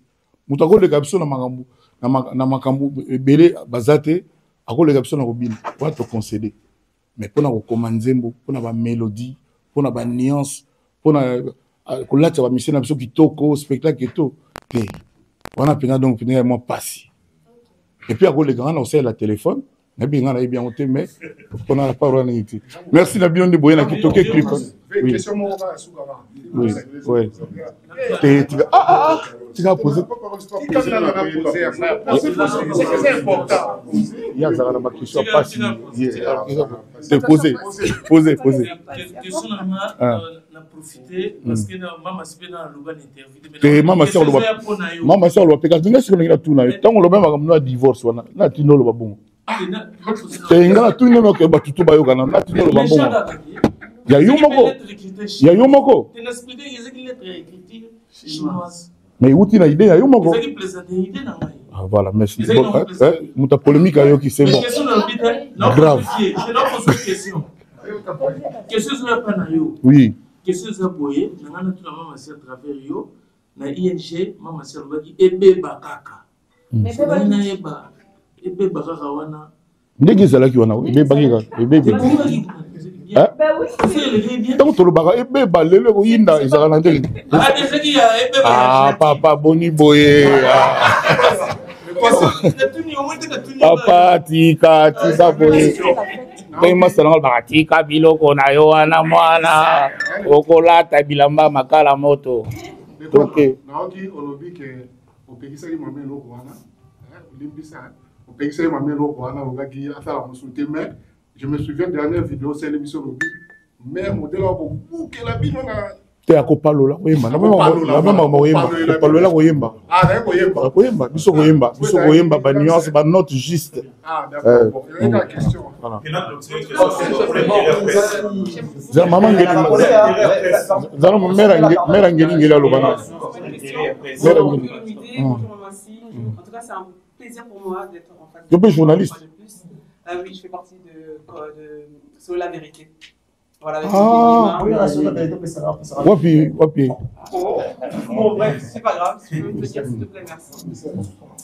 Moutako le capsule na makambu, na makambu belé bazate, ako le capsule na robine. Pour te concéder. Mais pour nous commander, pour la mélodie, pour la nuance, pour la mission qui toko spectacle et tout. On a donc finalement passé. Et puis à cause les grands, on sait la téléphone. Mais bien mais on a la parole. Merci la bien de Boyana qui toque clip. Oui. Oui. Oui. Tu vas poser. C'est important. Il y a ma question pas si. Poser. Profiter parce que maman c'est dans le interview. Maman c'est le péage. N'est-ce que tout na. Tant on le même comme divorce na tino le babon. C'est ngala tout no que ba tout ba yo kana na tino le babon. Ya yomoko. Tu n'expliques les lettres écrites chinoises. Mais où tu as idée ya yomoko. Ah voilà, merci. Muta polémique ayo qui c'est bon. Grave. Question sur la oui. Question sur boye, na ngana tuna mama si à travers yo na ING mama si alobaki ebe bakaka. Na eba ebe bakaka wana ndenge ezalaki wana ebebaki kaka ebebaki ntango tolobaka ebeba lelo ekoyinda ezalaka na ndenge papa boni boye papa tika boye ndenge masalanga baka tika biloko na yo wana mwana okolata bilamba makala moto naoki olobi ke opekisaki mama eloko wana olimbisa opekisaki mama eloko wana okaki atala mosusu te mais je me souviens dernière vidéo c'est l'émission olobi mais modèle akobukela bino na te akopalola koyemba napalola koyemba biso koyemba banuance banote juste mama ngeli mère ngeli aloba na En tout cas, c'est un plaisir pour moi d'être en face. Tu es journaliste? Oui, je fais partie de Sur la vérité. Voilà, Wapi. Bon, bref, c'est pas grave. Si tu peux me dire, s'il te plaît, merci.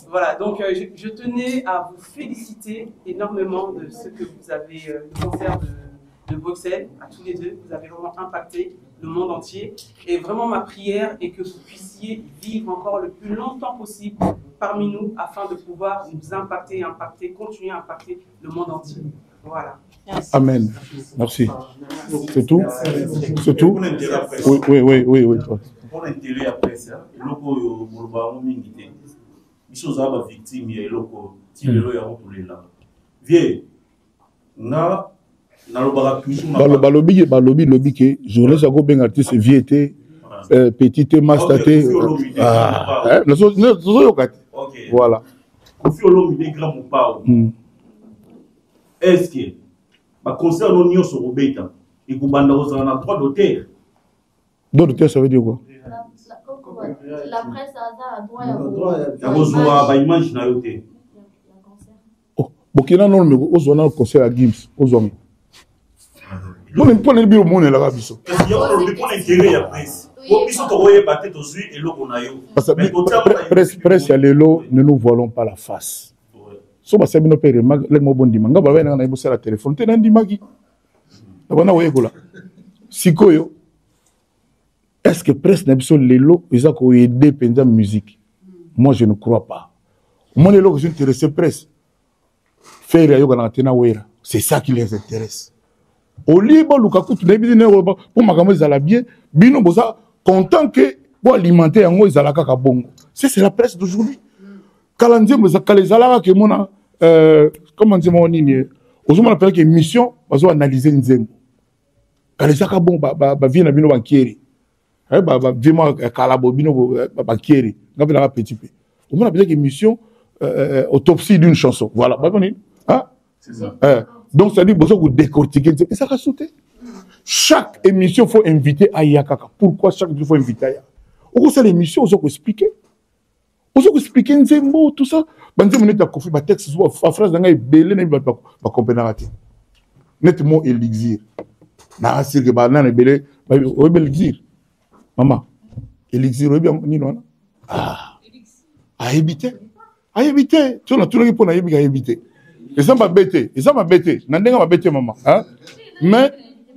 Voilà, donc je tenais à vous féliciter énormément de ce que vous avez, le concert de Bruxelles, à tous les deux. Vous avez vraiment impacté le monde entier. Et vraiment, ma prière est que vous puissiez vivre encore le plus longtemps possible parmi nous afin de pouvoir nous impacter, continuer à impacter le monde entier. Voilà. Merci. Amen. Merci. C'est tout? C'est tout? Oui. Pour l'intérêt après ça, il y a des choses à la victime, il y a des vieux. Balobi que journaliste ako ben artiste vieux petite master voilà. Est-ce que le concert de sur Robeta et Koubanda a droit d'auteur? Droit d'auteur, ça veut dire quoi? La presse a droit à l'image. Bokina non mais aux le concert à Gims aux hommes. Bon ne pas le bureau mon là biso. Parce qu'il y a un intérêt à presse. Pour biso to voyer battre dessus et l'eau qu'on a eu. Parce que presse à l'élo ne nous voilons pas la face. So ba sabino pere mag le mo bondi manga ba na ibo sala téléphone te nandi magi. Abana woye kola. Sikoyo. Est-ce que presse na biso l'élo ils ko aider penza musique? Moi je ne crois pas. Moi l'élo que j'intéresse presse. Faire yo kana tena wera. C'est ça qui les intéresse. Au libre Lukaku tu n'es pas pour makambo zala bien bino boza content que pour alimenter yango zala kaka bongo. C'est la presse d'aujourd'hui. Kalanzie moza kalezala ke mona comment dire mon nini ozuma appelle que mission bazo analyser nzembo. Kalezaka bon ba vie na bino bankieri. Ba vraiment kalabo bino bankieri. Ngapela ka petit peu. On appelle que mission autopsie d'une chanson. Voilà, ba boni. Hein? C'est ça. Donc, ça dit que vous décortiquez. Et ça va sauter. Chaque émission, il faut inviter Ayakaka. Pourquoi chaque émission, il faut inviter Ayakaka? Au cours de l'émission, on va expliquer. On va expliquer Nzembo, tout ça. Quand vous avez un texte, la phrase dans le belé, vous va comprendre. Nettement élixir. Na sirke ba na belé, o élixir. Maman, élixir o bien ni non. Ah. À éviter. À éviter. Tu as tout le monde pour éviter. Et ça m'a bêté, Nandenga m'a bêté, maman. Hein? Mais,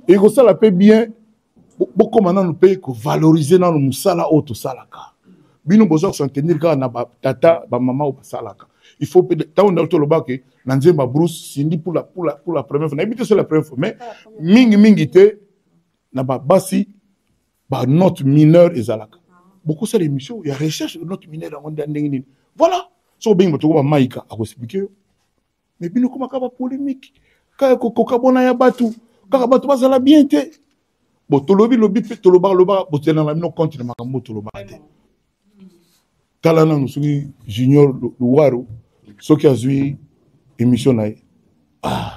il faut ça la paix bien. Beaucoup maintenant nous paye que valoriser dans le moussala auto salaka. Bino besoin de s'entendre quand on a tata, maman ou salaka. Il faut peut-être, tant on a le bas que Nanzemba Bruce, Cindy pour la première fois. N'habitez sur la première fois, mais mingi te, n'a pas basi, bah note mineure et zalaka. Beaucoup de l'émission, il y a recherche de note mineure dans le voilà. So bien, tu vas maïka à vous expliquer. Mais bino comme kaba polémique kaya kokabona ya batu kaka batu bazala bien te bo tolobi toloba botena na bino compte na makambo toloba te tala na nusuki junior luwaro soki azui émission na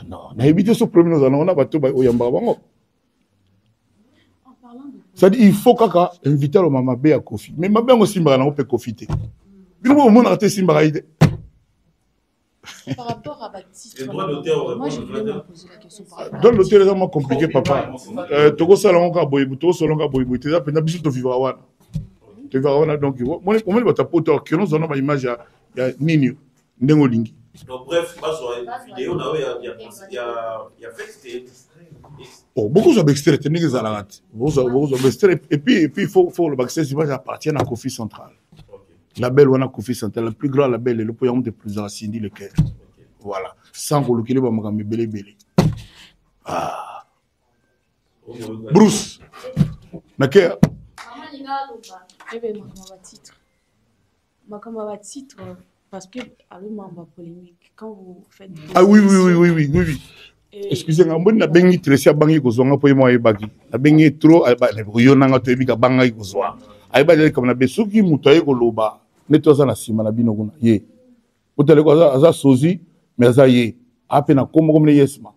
non na éviter ce premier nous on a batu ba oyamba bango. Ça dit il faut kaka inviter le mama be à Kofi mais mabe ngo simba na pe Kofi te bino mo mona te simba ide. Par rapport à Baptiste, moi je voulais me poser la question par rapport à donc l'hôtel est vraiment compliqué, papa. Togo salonga boyibu, togo salonga boyibu. Tu as peine biso to vivre wana. Tu vivre wana donc moi on va taper auteur que nous on a image ya nini ndengo lingi. Donc bref, vidéo là, il y a fait. Oh, beaucoup de extraits, techniques à la rate. Beaucoup d'extraits. Et puis il faut le vaccin, ça appartient à Kofi Central. Label on a Kofi Central, le plus grand label, le poème de plus Cindy le cœur. Voilà. Sans coloquer les bamagami belé. Ah. Bruce. Naker. Eh bien, ma titre, parce que ma polémique, quand vous faites... Ah oui. Excusez-moi, je suis très très bangi kozonga po moi ebaki. Na bengi trop yo nanga to ebika banga kozwa. Ayeba le comme na besuki mutoye koloba. Neto za na sima na bino kuna. Ye. Otele ko za sozi mais za ye. Ape na komo comme yesma.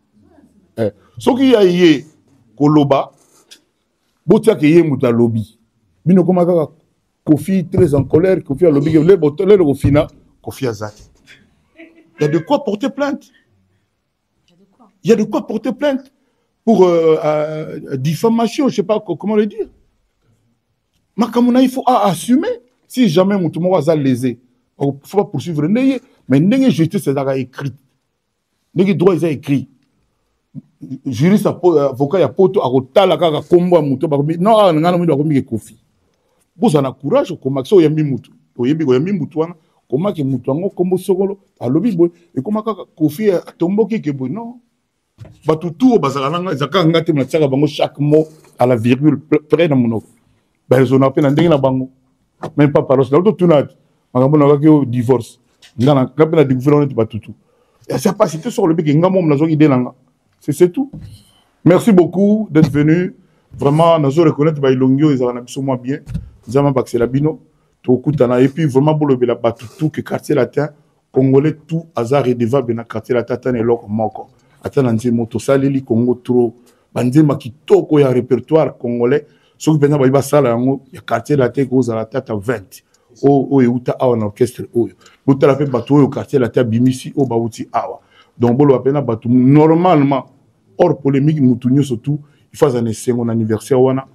Soki ya ye koloba. Botia ke ye muta lobby. Bino koma kaka Kofi très en colère, Kofi a lobby le botole le Kofina, Kofi azaki. Il y a de quoi porter plainte. Il y a de quoi porter plainte pour diffamation, je ne sais pas comment le dire. Mais comme il faut assumer, si jamais mon tour va lésé, il ne faut pas poursuivre. Mais n'est-ce justice c'est écrit. N'est-ce droit est écrit. Juriste avocat ya poto a rotala kaka kombo muto ba non ngana mu dokomi ke Kofi. Vous avez courage comme action yambi mutu. Oyebi ko yambi mutu wana comment que mutu ngo kombo sokolo alobi boy et comment kaka Kofi tomboki ke boy non. Batutu bazalanga zaka ngati na tsaka bango chaque mot à la virgule près de mon ben ils ont appelé ndenge na bango même pas par là tout na makambo na ka divorce ngana kape na découvrir on batutu et c'est pas cité sur le bec ngamo na zo idée nanga c'est tout. Merci beaucoup d'être venu vraiment nous reconnaître ba ilongio ils en ont moins bien zama baxé la bino to kutana et puis vraiment pour le la batutu que quartier latin congolais tout hasard et devable na quartier latin et loko moko atana nzimo to saleli Congo trop banzema kitoko ya répertoire congolais soki penza ba sala yango ya quartier latin ko za la tata 20 o euta awa na orchestre oyo botala pe bato oyo quartier latin bimisi o bauti awa donc bolo apena bato normalement hors polémique mutunyo surtout il faut un second anniversaire wana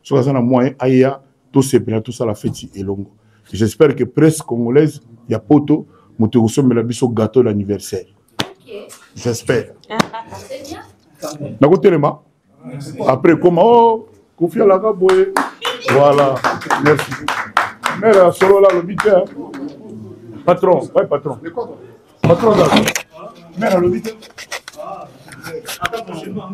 so ça na moyen aya to sepela tout ça la fête elongo j'espère que presse congolaise ya poto mutu kosomela biso gâteau d'anniversaire. J'espère. C'est bien. Nakotelema. Après comment Kofi à la Gaboye. Voilà. Merci. Mère solo là le bité. Patron, ouais patron. Patron là. Mère le bité. Attends prochainement.